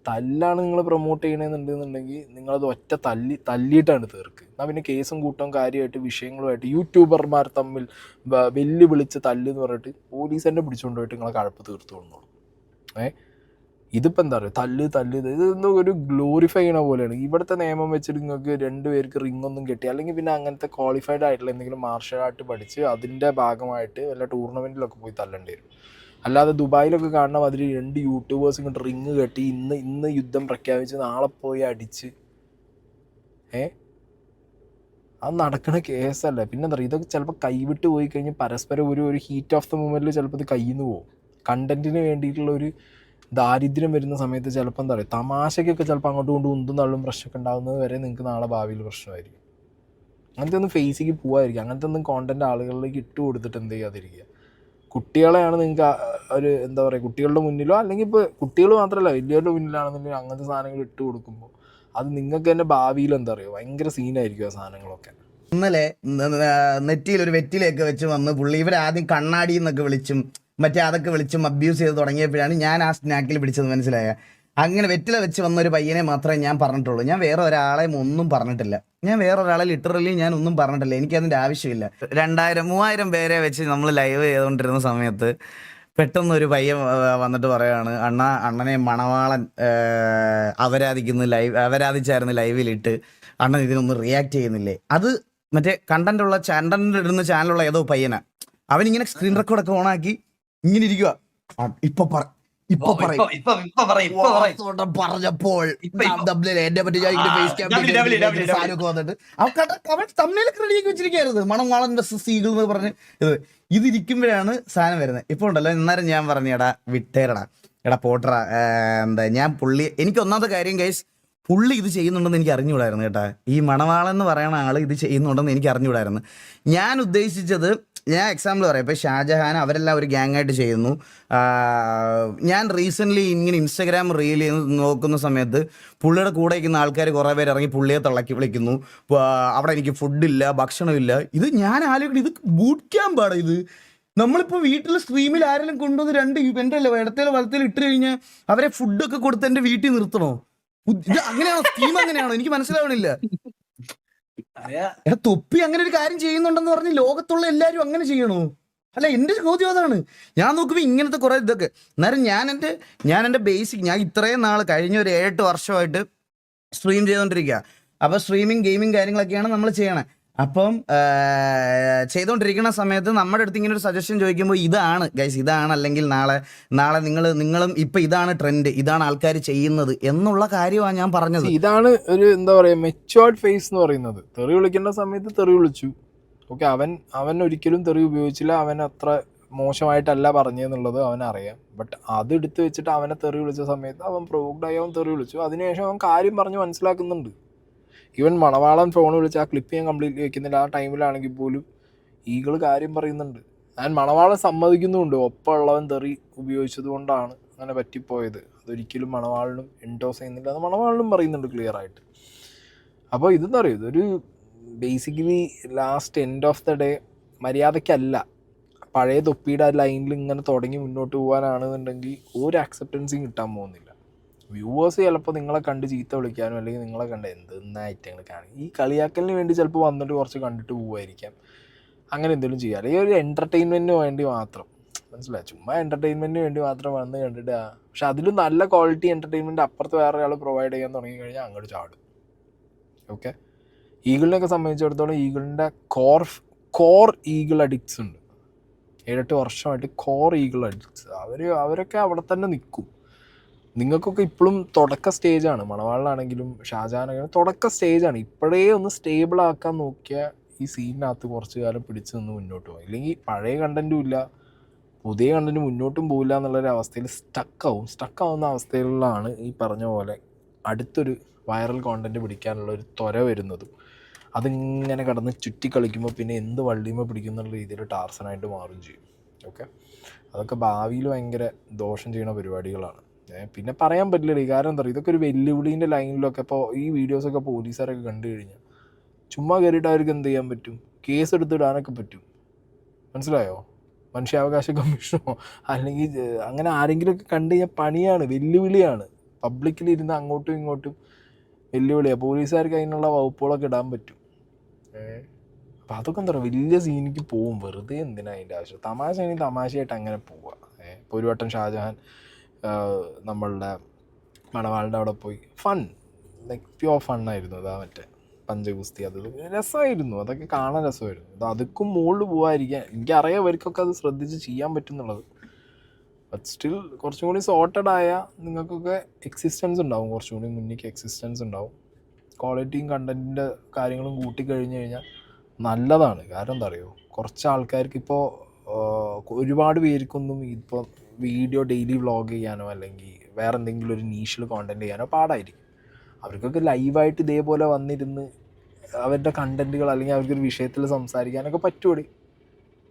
തല്ലാണ് നിങ്ങൾ പ്രൊമോട്ട് ചെയ്യണമെന്നുണ്ടെന്നുണ്ടെങ്കിൽ നിങ്ങളത് ഒറ്റ തല്ലിയിട്ടാണ് തീർക്ക്. എന്നാൽ പിന്നെ കേസും കൂട്ടവും കാര്യമായിട്ട് വിഷയങ്ങളുമായിട്ട് യൂട്യൂബർമാർ തമ്മിൽ വെല്ലുവിളിച്ച് തല്ലെന്ന് പറഞ്ഞിട്ട് പോലീസ് തന്നെ പിടിച്ചുകൊണ്ട് പോയിട്ട് നിങ്ങളെ കഴപ്പ് തീർത്തു കൊണ്ടോളും. ഇതിപ്പോൾ എന്താ പറയുക, തല്ല് ഇതൊന്നും ഒരു ഗ്ലോറിഫൈ ചെയ്യണ പോലെയാണ്. ഇവിടുത്തെ നിയമം വെച്ചിട്ട് നിങ്ങൾക്ക് 2 പേർക്ക് റിങ്ങൊന്നും കിട്ടി, അല്ലെങ്കിൽ പിന്നെ അങ്ങനത്തെ ക്വാളിഫൈഡ് ആയിട്ടുള്ള എന്തെങ്കിലും മാർഷൽ ആർട്ട് പഠിച്ച് അതിൻ്റെ ഭാഗമായിട്ട് വല്ല ടൂർണമെൻറ്റിലൊക്കെ പോയി തല്ലേണ്ടി വരും. അല്ലാതെ ദുബായിലൊക്കെ കാണുന്ന മാതിരി 2 യൂട്യൂബേഴ്സ് ഇങ്ങോട്ട് റിങ് കെട്ടി ഇന്ന് യുദ്ധം പ്രഖ്യാപിച്ച് നാളെ പോയി അടിച്ച് അത് നടക്കുന്ന കേസല്ല. പിന്നെ എന്താ പറയുക, ഇതൊക്കെ ചിലപ്പോൾ കൈവിട്ട് പോയി കഴിഞ്ഞാൽ പരസ്പരം ഒരു ഹീറ്റ് ഓഫ് ദ മൂമെൻറ്റിൽ ചിലപ്പോൾ ഇത് കയ്യിൽ നിന്ന് പോകും. കണ്ടൻറ്റിന് വേണ്ടിയിട്ടുള്ളൊരു ദാരിദ്ര്യം വരുന്ന സമയത്ത് ചിലപ്പോൾ എന്താ പറയുക, തമാശയ്ക്കൊക്കെ ചിലപ്പോൾ അങ്ങോട്ടും കൊണ്ടും ഉന്തും തള്ളും പ്രശ്നമൊക്കെ ഉണ്ടാകുന്നത് വരെ നിങ്ങൾക്ക് നാളെ ഭാവിയിൽ പ്രശ്നമായിരിക്കും. അങ്ങനത്തെ ഒന്നും ഫേസിലേക്ക് പോകാതിരിക്കുക. അങ്ങനത്തെ ഒന്നും കോണ്ടൻറ്റ് ആളുകളിലേക്ക് ഇട്ട് കൊടുത്തിട്ട് എന്ത് ചെയ്യാതിരിക്കുക. കുട്ടികളെയാണ് നിങ്ങൾക്ക് ഒരു എന്താ പറയുക, കുട്ടികളുടെ മുന്നിലോ അല്ലെങ്കിൽ ഇപ്പോൾ കുട്ടികൾ മാത്രമല്ല വലിയവരുടെ മുന്നിലാണെന്നുണ്ടെങ്കിൽ അങ്ങനത്തെ സാധനങ്ങൾ ഇട്ട് കൊടുക്കുമ്പോൾ അത് നിങ്ങൾക്ക് തന്നെ ഭാവിയിൽ എന്താ പറയുക ഭയങ്കര സീനായിരിക്കും ആ സാധനങ്ങളൊക്കെ. ഇന്നലെ നെറ്റിയിൽ ഒരു വെറ്റിലൊക്കെ വെച്ച് വന്ന് പുള്ളി ഇവരാദ്യം കണ്ണാടി എന്നൊക്കെ വിളിച്ചും മറ്റേ അതൊക്കെ വിളിച്ചും അബ്യൂസ് ചെയ്ത് തുടങ്ങിയപ്പോഴാണ് ഞാൻ ആ സ്നാക്കിൽ പിടിച്ചത്. മനസ്സിലായ? അങ്ങനെ വെറ്റില വെച്ച് വന്നൊരു പയ്യനെ മാത്രമേ ഞാൻ പറഞ്ഞിട്ടുള്ളൂ. ഞാൻ വേറെ ഒരാളെ ഒന്നും പറഞ്ഞിട്ടില്ല. ഞാൻ വേറെ ഒരാളെ ലിറ്ററലി ഞാൻ ഒന്നും പറഞ്ഞിട്ടില്ല. എനിക്കതിൻ്റെ ആവശ്യമില്ല. 2000-3000 പേരെ വെച്ച് നമ്മൾ ലൈവ് ചെയ്തുകൊണ്ടിരുന്ന സമയത്ത് പെട്ടെന്നൊരു പയ്യൻ വന്നിട്ട് പറയുകയാണ്, അണ്ണനെ മണവാളൻ അവരാധിച്ചായിരുന്നു ലൈവിലിട്ട്, അണ്ണൻ ഇതിനൊന്നും റിയാക്ട് ചെയ്യുന്നില്ലേ? അത് മറ്റേ കണ്ടന്റ് ഇടുന്ന ചാനലുള്ള ഏതോ പയ്യനാ. അവനിങ്ങനെ സ്ക്രീൻ റെക്കോർഡൊക്കെ ഓണാക്കി ഇങ്ങനെ ഇരിക്കുക. ഇപ്പൊ പറയും ഇപ്പൊ പറയും വാസോട്ടൻ പറഞ്ഞപ്പോൾ നാം തമ്മിൽ എന്നെ പറ്റി ഞാൻ ഇങ്ങനെ face cam സാധനമൊക്കെ വന്നിട്ട് അവൻ തമ്മിലൊക്കെ റെഡിയാക്കി വെച്ചിരിക്കുകയായിരുന്നു മണവാളൻ vs ഈഗിൾ എന്ന് പറഞ്ഞ് ഇതിരിക്കുമ്പോഴാണ് സാധനം വരുന്നത്. ഇപ്പൊ ഉണ്ടല്ലോ ഇന്നേരം ഞാൻ പറഞ്ഞു എടാ വിട്ടേരടാ എടാ പോട്ടറ എന്താ ഞാൻ പുള്ളി എനിക്ക് ഒന്നാമത്തെ കാര്യം ഗൈസ് പുള്ളി ഇത് ചെയ്യുന്നുണ്ടെന്ന് എനിക്ക് അറിഞ്ഞുകൂടായിരുന്നു കേട്ടാ. ഈ മണവാളൻ എന്ന് പറയുന്ന ആൾ ഇത് ചെയ്യുന്നുണ്ടെന്ന് എനിക്ക് അറിഞ്ഞുകൂടായിരുന്നു. ഞാൻ ഉദ്ദേശിച്ചത് ഞാൻ എക്സാമ്പിൾ പറയാം. ഇപ്പോൾ ഷാജഹാൻ അവരെല്ലാം ഒരു ഗ്യാങ് ആയിട്ട് ചെയ്യുന്നു. ഞാൻ റീസെൻ്റ്ലി ഇങ്ങനെ ഇൻസ്റ്റാഗ്രാം റീൽ നോക്കുന്ന സമയത്ത് പുള്ളിയുടെ കൂടെ ഇരിക്കുന്ന ആൾക്കാർ കുറേ പേര് ഇറങ്ങി പുള്ളിയെ തള്ളക്കി വിളിക്കുന്നു. അവിടെ എനിക്ക് ഫുഡില്ല ഭക്ഷണമില്ല. ഇത് ഞാൻ ആലോചിക്കണം ഇത് ബൂട്ട് ക്യാമ്പാണ് ഇത്. നമ്മളിപ്പോൾ വീട്ടിൽ സ്ട്രീമിൽ ആരെങ്കിലും കൊണ്ടുവന്ന് 2 ഇവൻ്റെ ഇടത്തേലോ വലത്തേലോ ഇട്ട് കഴിഞ്ഞാൽ അവരെ ഫുഡൊക്കെ കൊടുത്ത് എൻ്റെ വീട്ടിൽ നിർത്തണോ? ഇത് അങ്ങനെയാണോ? സ്കീം അങ്ങനെയാണോ? എനിക്ക് മനസ്സിലാവണില്ല. എടാ തൊപ്പി അങ്ങനെ ഒരു കാര്യം ചെയ്യുന്നുണ്ടെന്ന് പറഞ്ഞ് ലോകത്തുള്ള എല്ലാവരും അങ്ങനെ ചെയ്യണോ? അല്ല എൻ്റെ ചോദ്യം അതാണ്. ഞാൻ നോക്കുമ്പോൾ ഇങ്ങനത്തെ കുറേ ഇതൊക്കെ അന്നേരം ഞാൻ എൻ്റെ ബേസിക് ഞാൻ ഇത്രയും നാൾ കഴിഞ്ഞ ഒരു 7-8 വർഷമായിട്ട് സ്ട്രീം ചെയ്തുകൊണ്ടിരിക്കുക. അപ്പോൾ സ്ട്രീമിങ് ഗെയിമിങ് കാര്യങ്ങളൊക്കെയാണ് നമ്മൾ ചെയ്യണേ. അപ്പം ചെയ്തുകൊണ്ടിരിക്കുന്ന സമയത്ത് നമ്മുടെ അടുത്ത് ഇങ്ങനെ ഒരു സജഷൻ ചോദിക്കുമ്പോൾ ഇതാണ് ഗൈസ് ഇതാണ് അല്ലെങ്കിൽ നാളെ നിങ്ങളും ഇപ്പം ഇതാണ് ട്രെൻഡ് ഇതാണ് ആൾക്കാർ ചെയ്യുന്നത് എന്നുള്ള കാര്യമാണ് ഞാൻ പറഞ്ഞത്. ഇതാണ് ഒരു എന്താ പറയുക മെച്ചുവേർഡ് ഫേസ് എന്ന് പറയുന്നത്. തെറി വിളിക്കേണ്ട സമയത്ത് തെറി വിളിച്ചു. ഓക്കെ അവൻ ഒരിക്കലും തെറി ഉപയോഗിച്ചില്ല. അവൻ അത്ര മോശമായിട്ടല്ല പറഞ്ഞതെന്നുള്ളത് അവനറിയാം. ബട്ട് അത് എടുത്ത് വെച്ചിട്ട് അവനെ തെറി വിളിച്ച സമയത്ത് അവൻ പ്രൊവോക്ഡായി അവൻ തെറി വിളിച്ചു. അതിനുശേഷം അവൻ കാര്യം പറഞ്ഞ് മനസ്സിലാക്കുന്നുണ്ട്. ഈവൻ മണവാളൻ ഫോൺ വിളിച്ച് ആ ക്ലിപ്പ് ഞാൻ കംപ്ലീറ്റ് വെക്കുന്നില്ല. ആ ടൈമിലാണെങ്കിൽ പോലും ഈഗിൾ കാര്യം പറയുന്നുണ്ട്. ഞാൻ മണവാളൻ സമ്മതിക്കുന്നുമുണ്ട് ഒപ്പമുള്ളവൻ തെറി ഉപയോഗിച്ചത് കൊണ്ടാണ് അങ്ങനെ പറ്റിപ്പോയത്. അതൊരിക്കലും മണവാളിനും എൻഡോസ് ചെയ്യുന്നില്ല അത് മണവാളിനും പറയുന്നുണ്ട് ക്ലിയർ ആയിട്ട്. അപ്പോൾ ഇതെന്താ പറയുക ഇതൊരു basically last end of the day മര്യാദയ്ക്കല്ല പഴയ തൊപ്പിയുടെ ലൈനിൽ ഇങ്ങനെ തുടങ്ങി മുന്നോട്ട് പോകാനാണെന്നുണ്ടെങ്കിൽ ഒരു ആക്സെപ്റ്റൻസും കിട്ടാൻ പോകുന്നില്ല. വ്യൂവേഴ്സ് ചിലപ്പോൾ നിങ്ങളെ കണ്ട് ചീത്ത വിളിക്കാനോ അല്ലെങ്കിൽ നിങ്ങളെ കണ്ട് എന്തെന്നായിട്ടങ്ങൾ കാണും ഈ കളിയാക്കലിന് വേണ്ടി ചിലപ്പോൾ വന്നിട്ട് കുറച്ച് കണ്ടിട്ട് പോവായിരിക്കാം. അങ്ങനെ എന്തെങ്കിലും ചെയ്യാം. അല്ലെങ്കിൽ ഒരു എൻ്റർടൈൻമെൻറ്റിന് വേണ്ടി മാത്രം മനസ്സിലായി ചുമ്മാ എൻ്റർടൈൻമെൻറ്റിന് വേണ്ടി മാത്രം വന്ന് കണ്ടിട്ട് പക്ഷെ അതിലും നല്ല ക്വാളിറ്റി എൻ്റർടൈൻമെൻറ്റ് അപ്പുറത്ത് വേറെ ഒരാൾ പ്രൊവൈഡ് ചെയ്യാൻ തുടങ്ങി കഴിഞ്ഞാൽ അങ്ങോട്ട് ചാടും. ഓക്കെ ഈഗിളിനെയൊക്കെ സംബന്ധിച്ചിടത്തോളം ഈഗിളിൻ്റെ കോർ ഈഗിൾ അഡിക്ട്സ് ഉണ്ട്. 7-8 വർഷമായിട്ട് കോർ ഈഗിൾ അഡിക്ട്സ് അവരൊക്കെ അവിടെ തന്നെ നിൽക്കും. നിങ്ങൾക്കൊക്കെ ഇപ്പോഴും തുടക്ക സ്റ്റേജാണ്. മണവാളിനാണെങ്കിലും ഷാജഹാനാണെങ്കിലും തുടക്ക സ്റ്റേജാണ്. ഇപ്പോഴേ ഒന്ന് സ്റ്റേബിൾ ആക്കാൻ നോക്കിയാൽ ഈ സീനിനകത്ത് കുറച്ച് കാലം പിടിച്ച് നിന്ന് മുന്നോട്ട് പോകും. ഇല്ലെങ്കിൽ പഴയ കണ്ടൻറ്റും ഇല്ല പുതിയ കണ്ടൻറ്റ് മുന്നോട്ടും പോകില്ല എന്നുള്ളൊരു അവസ്ഥയിൽ സ്റ്റക്കാവുന്ന അവസ്ഥയിലാണ് ഈ പറഞ്ഞ പോലെ അടുത്തൊരു വൈറൽ കോണ്ടൻറ്റ് പിടിക്കാനുള്ള ഒരു ത്വര വരുന്നതും അതിങ്ങനെ കടന്ന് ചുറ്റി കളിക്കുമ്പോൾ പിന്നെ എന്ത് വള്ളിയുമ്പോൾ പിടിക്കുന്നുള്ള രീതിയിൽ ടാർസനായിട്ട് മാറും ചെയ്യും. ഓക്കെ അതൊക്കെ ഭാവിയിൽ ഭയങ്കര ദോഷം ചെയ്യുന്ന പരിപാടികളാണ്. പിന്നെ പറയാൻ പറ്റില്ല. കാരണം എന്താ പറയുക ഇതൊക്കെ ഒരു വെല്ലുവിളീൻ്റെ ലൈനിലൊക്കെ ഇപ്പോൾ ഈ വീഡിയോസൊക്കെ പോലീസുകാരൊക്കെ കണ്ടു കഴിഞ്ഞാൽ ചുമ്മാ കയറിയിട്ട് അവർക്ക് എന്ത് ചെയ്യാൻ പറ്റും? കേസ് എടുത്തിടാനൊക്കെ പറ്റും. മനസ്സിലായോ? മനുഷ്യാവകാശ കമ്മീഷനോ അല്ലെങ്കിൽ അങ്ങനെ ആരെങ്കിലുമൊക്കെ കണ്ടു കഴിഞ്ഞാൽ പണിയാണ്, വെല്ലുവിളിയാണ്. പബ്ലിക്കിലിരുന്ന് അങ്ങോട്ടും ഇങ്ങോട്ടും വെല്ലുവിളിയാണ്. പോലീസുകാർക്ക് അതിനുള്ള വകുപ്പുകളൊക്കെ ഇടാൻ പറ്റും. അപ്പോൾ അതൊക്കെ എന്താ പറയുക വലിയ സീനിക്ക് പോവും. വെറുതെ എന്തിനാ അതിൻ്റെ ആവശ്യം? തമാശയാണെങ്കിൽ തമാശയായിട്ട് അങ്ങനെ പോവുക. ഇപ്പോൾ ഒരു വട്ടം ഷാജഹാൻ നമ്മളുടെ മണവാളിൻ്റെ അവിടെ പോയി ലൈക്ക് പ്യുവർ ഫണ്ണായിരുന്നു. അതാ മറ്റേ പഞ്ചഗുസ്തി അത് രസമായിരുന്നു. അതൊക്കെ കാണാൻ രസമായിരുന്നു. അതൊക്കെ മുകളിൽ പോകാതിരിക്കാൻ എനിക്കറിയാം ഇവർക്കൊക്കെ അത് ശ്രദ്ധിച്ച് ചെയ്യാൻ പറ്റും എന്നുള്ളത്. ബട്ട് സ്റ്റിൽ കുറച്ചും കൂടി സോർട്ടഡായ നിങ്ങൾക്കൊക്കെ എക്സിസ്റ്റൻസ് ഉണ്ടാവും. കുറച്ചും കൂടി മുന്നിലേക്ക് എക്സിസ്റ്റൻസ് ഉണ്ടാവും. ക്വാളിറ്റിയും കണ്ടൻറ്റിൻ്റെ കാര്യങ്ങളും കൂട്ടിക്കഴിഞ്ഞ് കഴിഞ്ഞാൽ നല്ലതാണ്. കാരണം എന്താ പറയുക കുറച്ച് ആൾക്കാർക്ക് ഇപ്പോൾ ഒരുപാട് പേർക്കൊന്നും ഇപ്പോൾ വീഡിയോ ഡെയിലി വ്ളോഗ് ചെയ്യാനോ അല്ലെങ്കിൽ വേറെ എന്തെങ്കിലും ഒരു നീഷിൽ കോണ്ടൻറ്റ് ചെയ്യാനോ പാടായിരിക്കും. അവർക്കൊക്കെ ലൈവായിട്ട് ഇതേപോലെ വന്നിരുന്ന് അവരുടെ കണ്ടൻറ്റുകൾ അല്ലെങ്കിൽ അവർക്കൊരു വിഷയത്തിൽ സംസാരിക്കാനൊക്കെ പറ്റുമോ?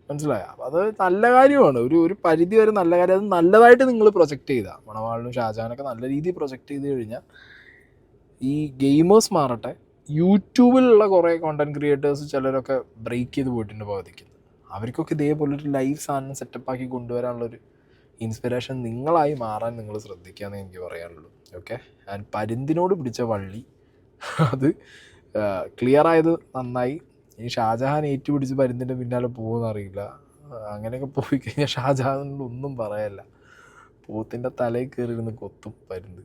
മനസ്സിലായോ? അപ്പോൾ അത് നല്ല കാര്യമാണ്. ഒരു പരിധി വരെ നല്ല കാര്യം. അത് നല്ലതായിട്ട് നിങ്ങൾ പ്രൊജക്റ്റ് ചെയ്താൽ മണവാളിനും ഷാജഹാനൊക്കെ നല്ല രീതിയിൽ പ്രൊജക്റ്റ് ചെയ്ത് കഴിഞ്ഞാൽ ഈ ഗെയിമേഴ്സ് മാറട്ടെ. യൂട്യൂബിലുള്ള കുറേ കോണ്ടൻറ്റ് ക്രിയേറ്റേഴ്സ് ചിലരൊക്കെ ബ്രേക്ക് ചെയ്ത് പോയിട്ടുണ്ട് പകുതിക്ക്. അവർക്കൊക്കെ ഇതേപോലൊരു ലൈവ് സാധനം സെറ്റപ്പാക്കി കൊണ്ടുവരാനുള്ളൊരു ഇൻസ്പിറേഷൻ നിങ്ങളായി മാറാൻ നിങ്ങൾ ശ്രദ്ധിക്കാമെന്ന് എനിക്ക് പറയാനുള്ളൂ. ഓക്കെ ആൻഡ് പരുന്തിനോട് പിടിച്ച വള്ളി അത് ക്ലിയർ ആയത് നന്നായി. ഈ ഷാജഹാൻ ഏറ്റുപിടിച്ച് പരുന്തിൻ്റെ പിന്നാലെ പോകുമെന്നറിയില്ല. അങ്ങനെയൊക്കെ പോയി കഴിഞ്ഞാൽ ഷാജഹാനോട് ഒന്നും പറയല്ല. പോത്തിൻ്റെ തലയിൽ കയറിയിരുന്ന് കൊത്തും പരുന്ത്.